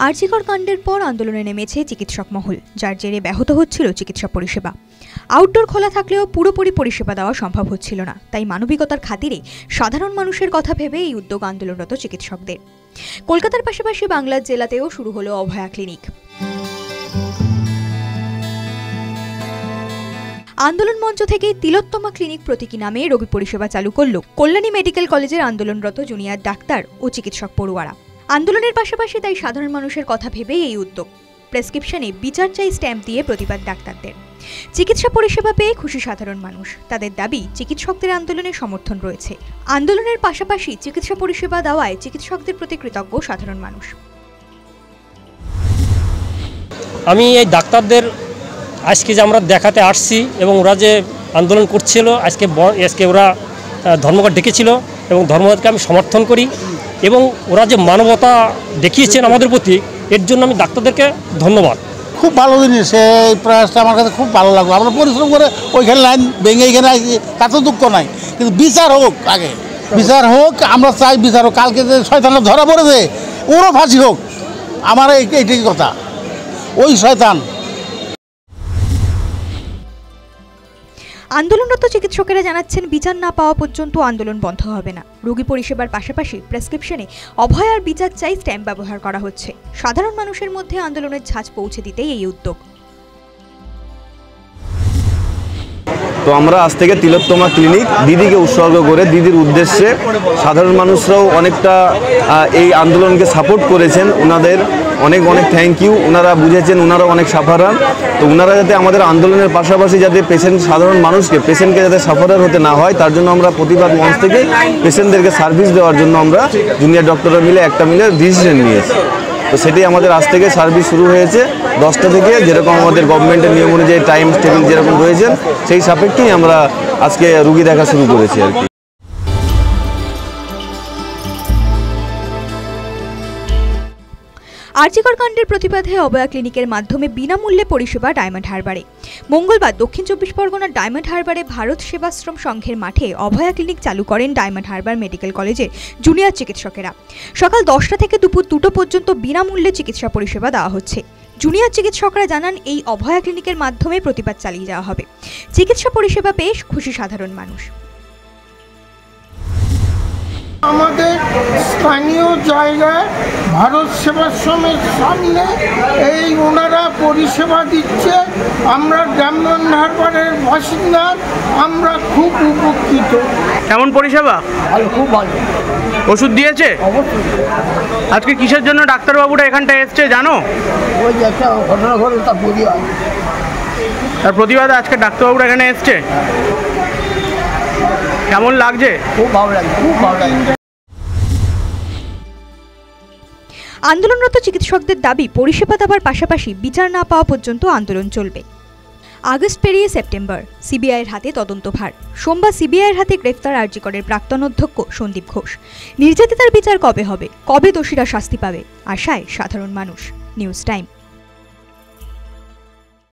আরজিকর কাণ্ডের পর আন্দোলনে নেমেছে চিকিৎসক মহল, যার জেরে ব্যাহত হচ্ছিল চিকিৎসা পরিষেবা। আউটডোর খোলা থাকলেও পুরোপুরি পরিষেবা দেওয়া সম্ভব হচ্ছিল না। তাই মানবিকতার খাতিরে সাধারণ মানুষের কথা ভেবে এই উদ্যোগ আন্দোলনরত চিকিৎসকদের। কলকাতার পাশাপাশি বাংলার জেলাতেও শুরু হলো অভয়া ক্লিনিক। আন্দোলন মঞ্চ থেকে তিলোত্তমা ক্লিনিক প্রতীকী নামে রোগী পরিষেবা চালু করল কল্যাণী মেডিকেল কলেজের আন্দোলনরত জুনিয়র ডাক্তার ও চিকিৎসক পড়ুয়ারা। আন্দোলনের পাশাপাশি তাই সাধারণ মানুষের কথা ভেবেই এই উদ্যোগ। প্রেসক্রিপশনে বিচার চাই স্ট্যাম্প দিয়ে প্রতিবাদ ডাক্তারদের। চিকিৎসা পরিষেবা পেয়ে খুশি সাধারণ মানুষ। তাদের দাবি, চিকিৎসকদের আন্দোলনে সমর্থন রয়েছে। আন্দোলনের পাশাপাশি চিকিৎসা পরিষেবা দেওয়ায় চিকিৎসকদের প্রতি কৃতজ্ঞ সাধারণ মানুষ। আমি এই ডাক্তারদের আজকে যে আমরা দেখাতে আসছি এবং ওরা যে আন্দোলন করছিল, আজকে ওরা ধর্মঘট ডেকেছিল এবং ধর্মঘটকে আমি সমর্থন করি এবং ওরা যে মানবতা দেখিয়েছেন আমাদের প্রতি, এর জন্য আমি ডাক্তারদেরকে ধন্যবাদ। খুব ভালো জিনিস, এই প্রয়াসটা আমার কাছে খুব ভালো লাগলো। আমরা পরিশ্রম করে ওইখানে লাইন ভেঙে এখানে আসি, তাতে দুঃখ নাই, কিন্তু বিচার হোক, আগে বিচার হোক। আমরা চাই বিচার হোক। কালকে যে শয়তানরা ধরা পড়েছে, ওরও ফাঁসি হোক। আমার এইটাই কথা, ওই শয়তান। আন্দোলনরত চিকিৎসকেরা জানাচ্ছেন, বিচার না পাওয়া পর্যন্ত আন্দোলন বন্ধ হবে না। রোগী পরিষেবার পাশাপাশি প্রেসক্রিপশনে অভয়ার বিচার চাই স্ট্যাম্প ব্যবহার করা হচ্ছে। সাধারণ মানুষের মধ্যে আন্দোলনের ঝাঁজ পৌঁছে দিতেই এই উদ্যোগ। তো আমরা আজ থেকে তিলোত্তমা ক্লিনিক দিদিকে উৎসর্গ করে, দিদির উদ্দেশ্যে সাধারণ মানুষরাও অনেকটা এই আন্দোলনকে সাপোর্ট করেছেন। ওনাদের অনেক অনেক থ্যাংক ইউ। ওনারা বুঝেছেন, ওনারাও অনেক সাফারার। তো ওনারা যাতে আমাদের আন্দোলনের পাশাপাশি যাতে সাধারণ মানুষকে, পেশেন্টকে যাতে সাফারার হতে না হয়, তার জন্য আমরা প্রতিবাদ মঞ্চ থেকে পেশেন্টদেরকে সার্ভিস দেওয়ার জন্য আমরা জুনিয়র ডক্টররা মিলে একটা ডিসিশন নিয়েছি। তো সেটাই আমাদের আজ থেকে সার্ভিস শুরু হয়েছে 10টা থেকে, যেরকম আমাদের গভর্নমেন্টের নিয়ম অনুযায়ী টাইম টেবিল যেরকম রয়েছেন, সেই সাপেক্ষেই আমরা আজকে রুগী দেখা শুরু করেছি আর কি। আরজিকর কাণ্ডের প্রতিবাদে অভয়া ক্লিনিকের মাধ্যমে বিনামূল্যে পরিষেবা ডায়মন্ড হারবারে। মঙ্গলবার দক্ষিণ 24 পরগনার ডায়মন্ড হারবারে ভারত সেবাশ্রম সংঘের মাঠে অভয়া ক্লিনিক চালু করেন ডায়মন্ড হারবার মেডিকেল কলেজের জুনিয়র চিকিৎসকেরা। সকাল 10টা থেকে দুপুর 2টো পর্যন্ত বিনামূল্যে চিকিৎসা পরিষেবা দেওয়া হচ্ছে। জুনিয়র চিকিৎসকরা জানান, এই অভয়া ক্লিনিকের মাধ্যমে প্রতিবাদ চালিয়ে যাওয়া হবে। চিকিৎসা পরিষেবা পেয়ে খুশি সাধারণ মানুষ। আমাদের স্থানীয় জায়গায় ভারত সেবাশ্রমের সামনে এই ওনারা পরিষেবা দিচ্ছে। আমরা ডায়মন্ড হারবারের বাসিন্দা, আমরা খুব উপকৃত। কেমন পরিষেবা? ভালো, খুব ভালো। ওষুধ দিয়েছে? অবশ্যই। আজকে কিসের জন্য ডাক্তারবাবুরা এখানটায় এসছে জানো? ওই যে একটা ঘটনা ঘটে, তার প্রতিবাদ। তার প্রতিবাদে আজকে ডাক্তারবাবুরা এখানে এসছে। কেমন লাগছে? খুব ভালো লাগছে, খুব ভালো লাগছে। আন্দোলনরত চিকিৎসকদের দাবি, পরিষেবা দেওয়ার পাশাপাশি বিচার না পাওয়া পর্যন্ত আন্দোলন চলবে। আগস্ট পেরিয়ে সেপ্টেম্বর, সিবিআইয়ের হাতে তদন্তভার। সোমবার সিবিআইয়ের হাতে গ্রেফতার আরজিকরের প্রাক্তন অধ্যক্ষ সন্দীপ ঘোষ। নির্যাতিতার বিচার কবে হবে, কবে দোষীরা শাস্তি পাবে, আশায় সাধারণ মানুষ। News time.